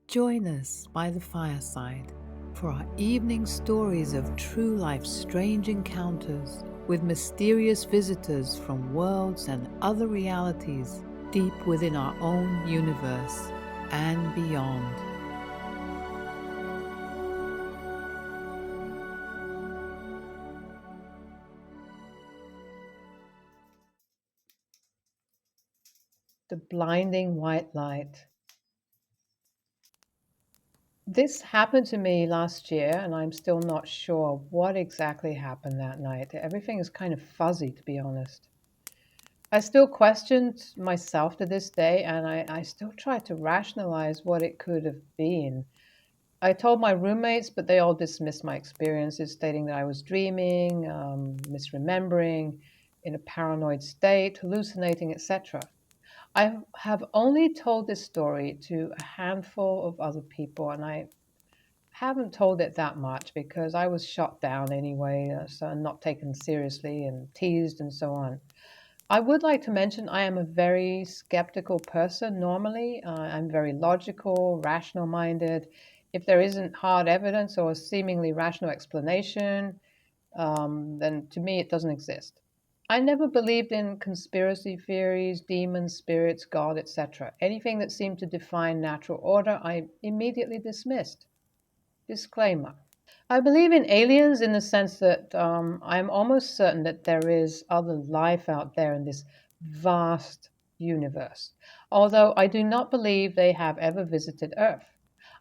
Join us by the fireside for our evening stories of true life's strange encounters with mysterious visitors from worlds and other realities deep within our own universe and beyond. The blinding white light. This happened to me last year, and I'm still not sure what exactly happened that night. Everything is kind of fuzzy, to be honest. I still questioned myself to this day, and I still try to rationalize what it could have been. I told my roommates, but they all dismissed my experiences, stating that I was dreaming, misremembering, in a paranoid state, hallucinating, etc. I have only told this story to a handful of other people, and I haven't told it that much because I was shot down anyway, so not taken seriously and teased and so on. I would like to mention I am a very skeptical person normally. I'm very logical, rational minded. If there isn't hard evidence or a seemingly rational explanation, then to me it doesn't exist. I never believed in conspiracy theories, demons, spirits, God, etc. Anything that seemed to define natural order, I immediately dismissed. Disclaimer. I believe in aliens in the sense that I'm almost certain that there is other life out there in this vast universe, although I do not believe they have ever visited Earth.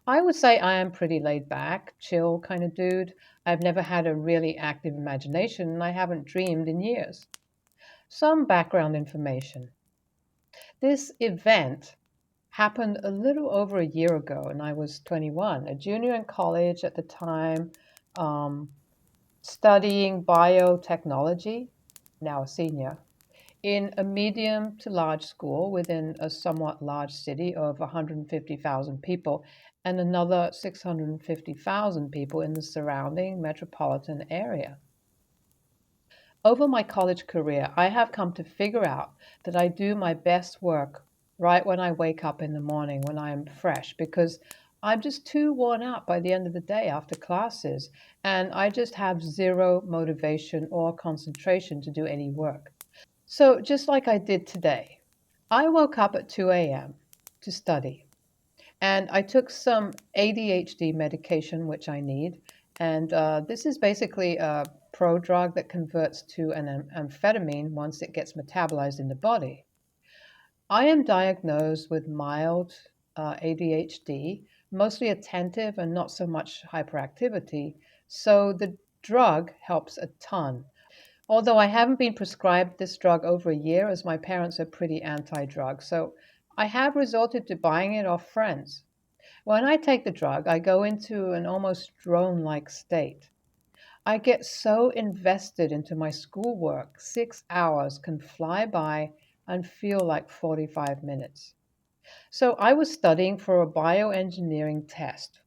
I would say I am pretty laid back, chill kind of dude. I've never had a really active imagination and I haven't dreamed in years. Some background information. This event happened a little over a year ago, and I was 21, a junior in college at the time. Um, Studying biotechnology, now a senior, in a medium to large school within a somewhat large city of 150,000 people and another 650,000 people in the surrounding metropolitan area. Over my college career, I have come to figure out that I do my best work right when I wake up in the morning when I am fresh because I'm just too worn out by the end of the day after classes, and I just have zero motivation or concentration to do any work. So, just like I did today, I woke up at 2 a.m. to study, and I took some ADHD medication, which I need. And this is basically a prodrug that converts to an amphetamine once it gets metabolized in the body. I am diagnosed with mild ADHD, mostly attentive and not so much hyperactivity. So the drug helps a ton. Although I haven't been prescribed this drug over a year, as my parents are pretty anti drug. So I have resorted to buying it off friends. When I take the drug, I go into an almost drone like state. I get so invested into my schoolwork, 6 hours can fly by and feel like 45 minutes. So I was studying for a bioengineering test,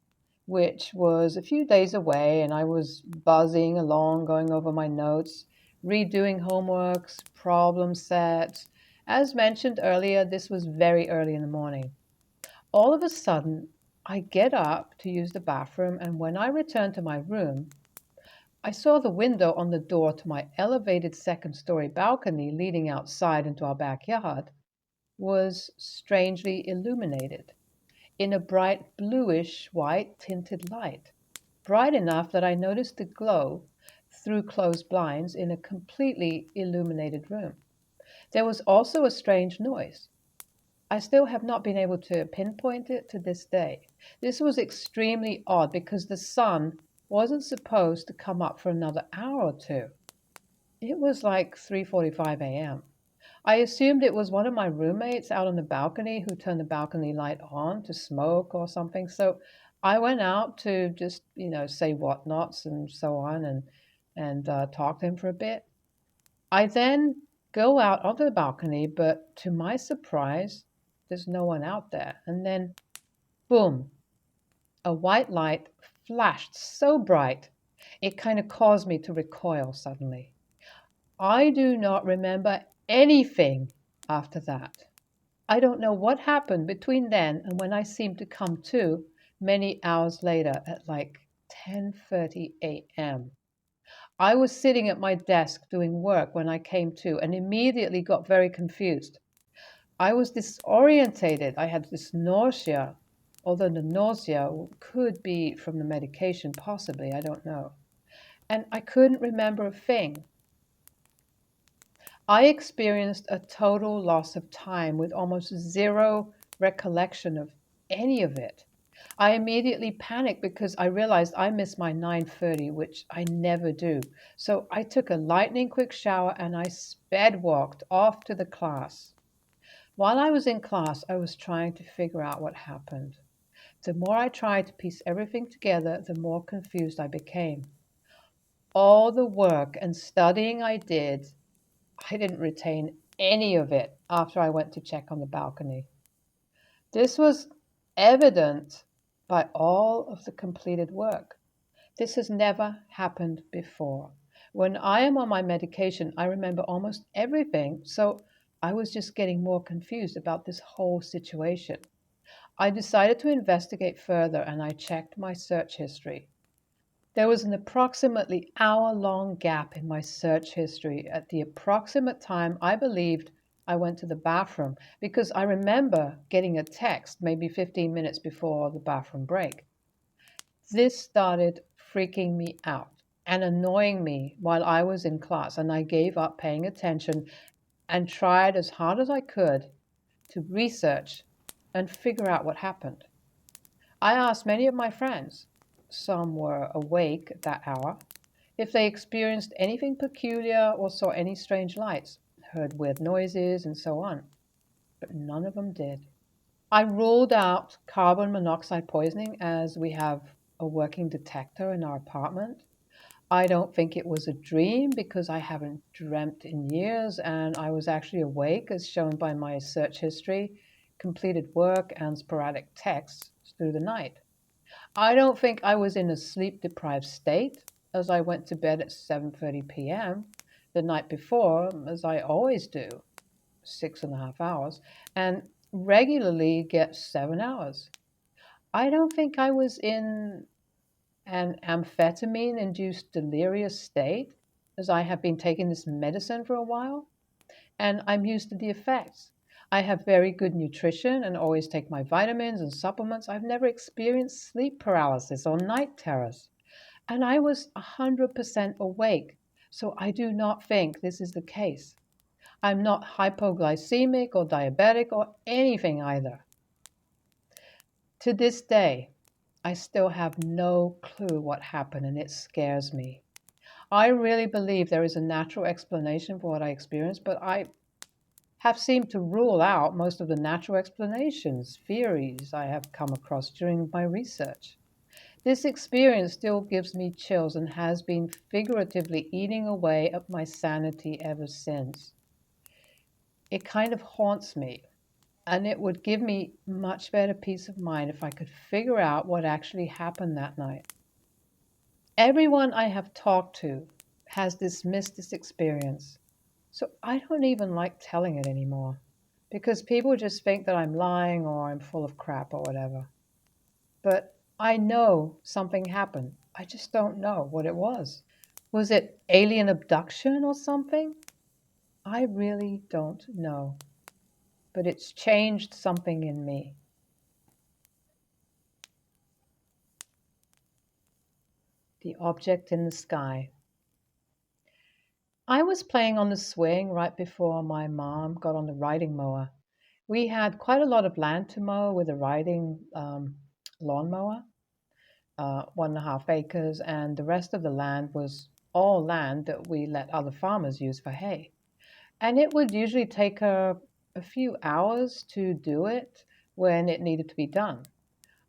which was a few days away, and I was buzzing along, going over my notes, redoing homeworks, problem sets. As mentioned earlier, this was very early in the morning. All of a sudden, I get up to use the bathroom, and when I return to my room, I saw the window on the door to my elevated second story balcony leading outside into our backyard was strangely illuminated in a bright bluish white tinted light, bright enough that I noticed the glow through closed blinds in a completely illuminated room. There was also a strange noise. I still have not been able to pinpoint it to this day. This was extremely odd because the sun wasn't supposed to come up for another hour or two. It was like 3:45 a.m. I assumed it was one of my roommates out on the balcony who turned the balcony light on to smoke or something. So I went out to just, say whatnots and so on and talk to him for a bit. I then go out onto the balcony, but to my surprise, there's no one out there. And then, boom, a white light flashed so bright, it kind of caused me to recoil suddenly. I do not remember anything after that. I don't know what happened between then and when I seemed to come to, many hours later at like 10:30 a.m. I was sitting at my desk doing work when I came to and immediately got very confused. I was disorientated. I had this nausea, although the nausea could be from the medication, possibly, I don't know. And I couldn't remember a thing. I experienced a total loss of time with almost zero recollection of any of it. I immediately panicked because I realized I missed my 9:30, which I never do. So I took a lightning quick shower and I sped walked off to the class. While I was in class, I was trying to figure out what happened. The more I tried to piece everything together, the more confused I became. All the work and studying I did, I didn't retain any of it after I went to check on the balcony. This was evident by all of the completed work. This has never happened before. When I am on my medication, I remember almost everything, so I was just getting more confused about this whole situation. I decided to investigate further and I checked my search history. There was an approximately hour-long gap in my search history at the approximate time I believed I went to the bathroom because I remember getting a text maybe 15 minutes before the bathroom break. This started freaking me out and annoying me while I was in class, and I gave up paying attention and tried as hard as I could to research and figure out what happened. I asked many of my friends, some were awake at that hour, if they experienced anything peculiar or saw any strange lights, heard weird noises, and so on, but none of them did. I ruled out carbon monoxide poisoning as we have a working detector in our apartment. I don't think it was a dream because I haven't dreamt in years and I was actually awake, as shown by my search history, completed work, and sporadic texts through the night. I don't think I was in a sleep deprived state, as I went to bed at 7:30 p.m. the night before, as I always do, 6.5 hours, and regularly get 7 hours. I don't think I was in an amphetamine induced delirious state, as I have been taking this medicine for a while, and I'm used to the effects. I have very good nutrition and always take my vitamins and supplements. I've never experienced sleep paralysis or night terrors, and I was 100% awake, so I do not think this is the case. I'm not hypoglycemic or diabetic or anything either. To this day, I still have no clue what happened and it scares me. I really believe there is a natural explanation for what I experienced, but I have seemed to rule out most of the natural explanations, theories I have come across during my research. This experience still gives me chills and has been figuratively eating away at my sanity ever since. It kind of haunts me, and it would give me much better peace of mind if I could figure out what actually happened that night. Everyone I have talked to has dismissed this experience, so I don't even like telling it anymore because people just think that I'm lying or I'm full of crap or whatever. But I know something happened. I just don't know what it was. Was it alien abduction or something? I really don't know. But it's changed something in me. The object in the sky. I was playing on the swing right before my mom got on the riding mower. We had quite a lot of land to mow with a riding lawnmower, 1.5 acres, and the rest of the land was all land that we let other farmers use for hay. And it would usually take her a few hours to do it when it needed to be done.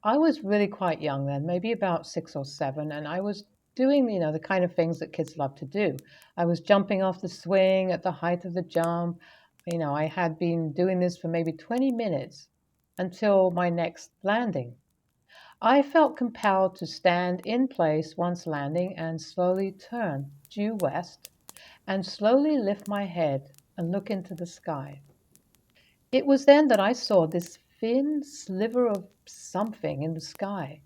I was really quite young then, maybe about 6 or 7, and I was doing, the kind of things that kids love to do. I was jumping off the swing at the height of the jump. I had been doing this for maybe 20 minutes until my next landing. I felt compelled to stand in place once landing and slowly turn due west and slowly lift my head and look into the sky. It was then that I saw this thin sliver of something in the sky,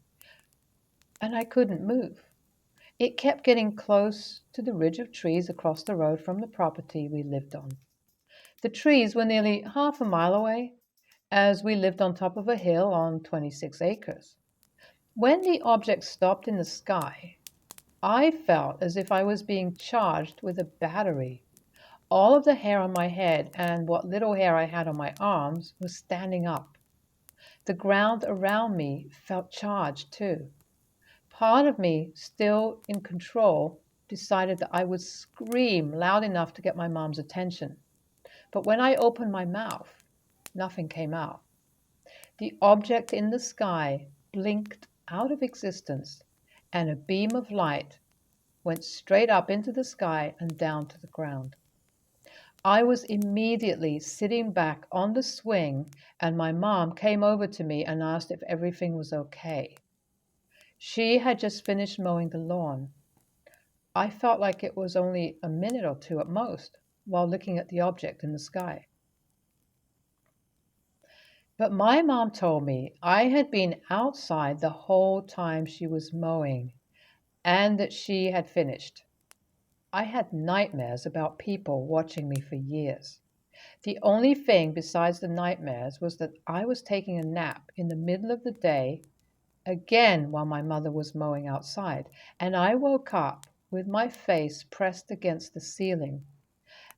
and I couldn't move. It kept getting close to the ridge of trees across the road from the property we lived on. The trees were nearly half a mile away, as we lived on top of a hill on 26 acres. When the object stopped in the sky, I felt as if I was being charged with a battery. All of the hair on my head and what little hair I had on my arms was standing up. The ground around me felt charged too. Part of me, still in control, decided that I would scream loud enough to get my mom's attention. But when I opened my mouth, nothing came out. The object in the sky blinked out of existence, and a beam of light went straight up into the sky and down to the ground. I was immediately sitting back on the swing, and my mom came over to me and asked if everything was okay. She had just finished mowing the lawn. I felt like it was only a minute or two at most while looking at the object in the sky. But my mom told me I had been outside the whole time she was mowing and that she had finished. I had nightmares about people watching me for years. The only thing besides the nightmares was that I was taking a nap in the middle of the day, again while my mother was mowing outside, and I woke up with my face pressed against the ceiling.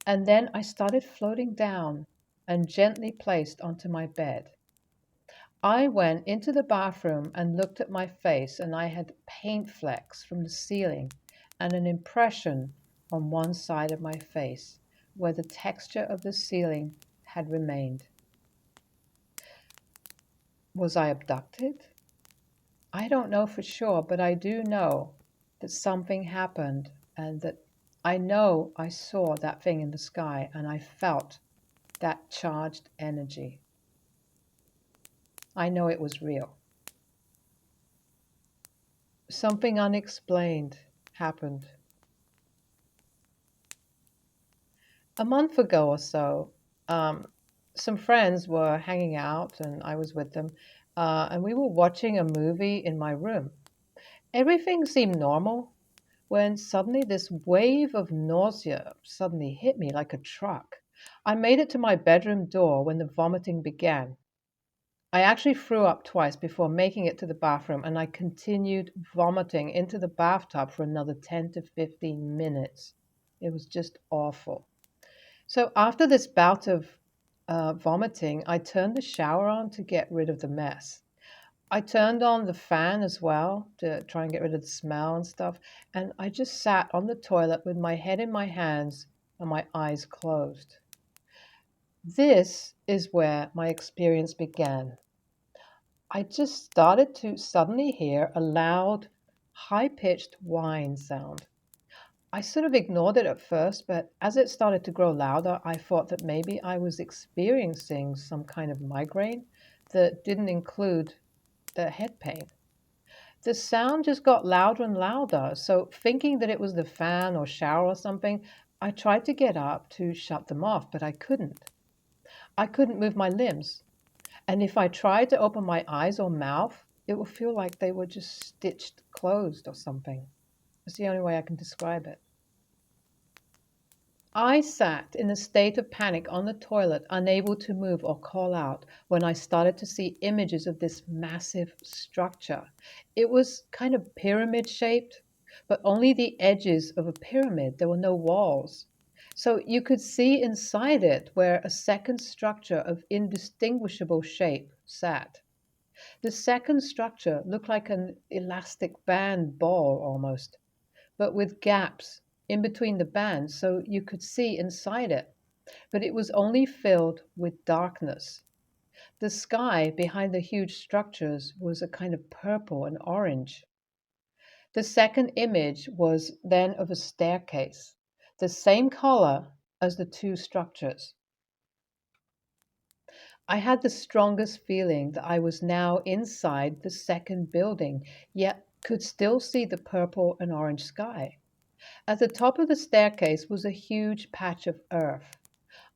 And then I started floating down and gently placed onto my bed. I went into the bathroom and looked at my face, and I had paint flecks from the ceiling and an impression on one side of my face where the texture of the ceiling had remained. Was I abducted? I don't know for sure, but I do know that something happened and that I know I saw that thing in the sky and I felt that charged energy. I know it was real. Something unexplained happened. A month ago or so, um, some friends were hanging out and I was with them, and we were watching a movie in my room. Everything seemed normal when suddenly this wave of nausea suddenly hit me like a truck. I made it to my bedroom door when the vomiting began. I actually threw up twice before making it to the bathroom, and I continued vomiting into the bathtub for another 10 to 15 minutes. It was just awful. So after this bout of vomiting, I turned the shower on to get rid of the mess. I turned on the fan as well to try and get rid of the smell and stuff. And I just sat on the toilet with my head in my hands and my eyes closed. This is where my experience began. I just started to suddenly hear a loud, high pitched whine sound. I sort of ignored it at first, but as it started to grow louder, I thought that maybe I was experiencing some kind of migraine that didn't include the head pain. The sound just got louder and louder, so thinking that it was the fan or shower or something, I tried to get up to shut them off, but I couldn't. I couldn't move my limbs, and if I tried to open my eyes or mouth, it would feel like they were just stitched closed or something. It's the only way I can describe it. I sat in a state of panic on the toilet, unable to move or call out, when I started to see images of this massive structure. It was kind of pyramid shaped, but only the edges of a pyramid. There were no walls. So you could see inside it where a second structure of indistinguishable shape sat. The second structure looked like an elastic band ball almost, but with gaps in between the bands so you could see inside it. But it was only filled with darkness. The sky behind the huge structures was a kind of purple and orange. The second image was then of a staircase, the same color as the two structures. I had the strongest feeling that I was now inside the second building, yet could still see the purple and orange sky. At the top of the staircase was a huge patch of earth.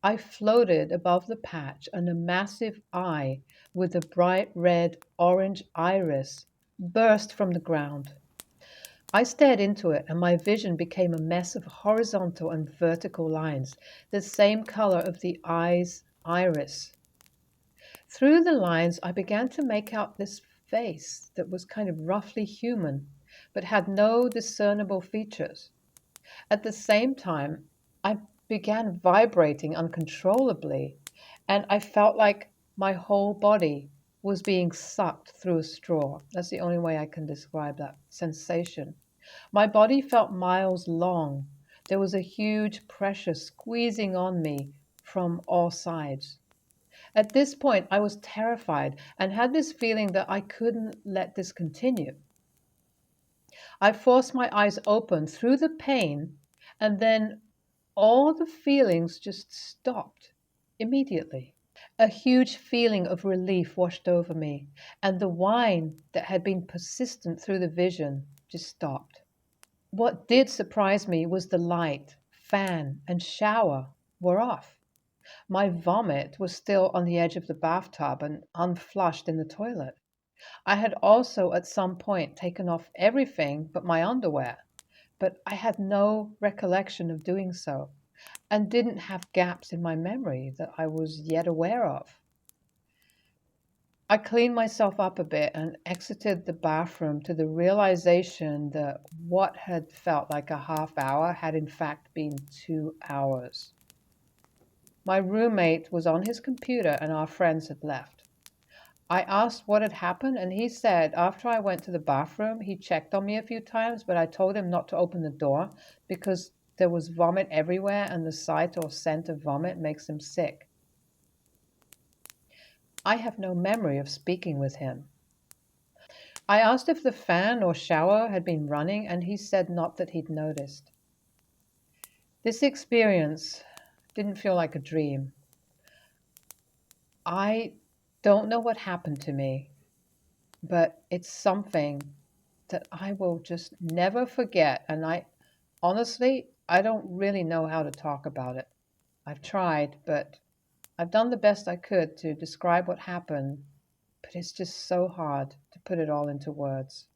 I floated above the patch, and a massive eye with a bright red orange iris burst from the ground. I stared into it, and my vision became a mess of horizontal and vertical lines, the same color of the eye's iris. Through the lines, I began to make out this face that was kind of roughly human, but had no discernible features. At the same time, I began vibrating uncontrollably, and I felt like my whole body was being sucked through a straw. That's the only way I can describe that sensation. My body felt miles long. There was a huge pressure squeezing on me from all sides. At this point, I was terrified and had this feeling that I couldn't let this continue. I forced my eyes open through the pain, and then all the feelings just stopped immediately. A huge feeling of relief washed over me, and the whine that had been persistent through the vision just stopped. What did surprise me was the light, fan, and shower were off. My vomit was still on the edge of the bathtub and unflushed in the toilet. I had also at some point taken off everything but my underwear, but I had no recollection of doing so and didn't have gaps in my memory that I was yet aware of. I cleaned myself up a bit and exited the bathroom to the realization that what had felt like a half hour had in fact been 2 hours. My roommate was on his computer and our friends had left. I asked what had happened, and he said after I went to the bathroom, he checked on me a few times, but I told him not to open the door because there was vomit everywhere and the sight or scent of vomit makes him sick. I have no memory of speaking with him. I asked if the fan or shower had been running, and he said not that he'd noticed. This experience didn't feel like a dream. I don't know what happened to me, but it's something that I will just never forget. And I don't really know how to talk about it. I've tried, but I've done the best I could to describe what happened, but it's just so hard to put it all into words.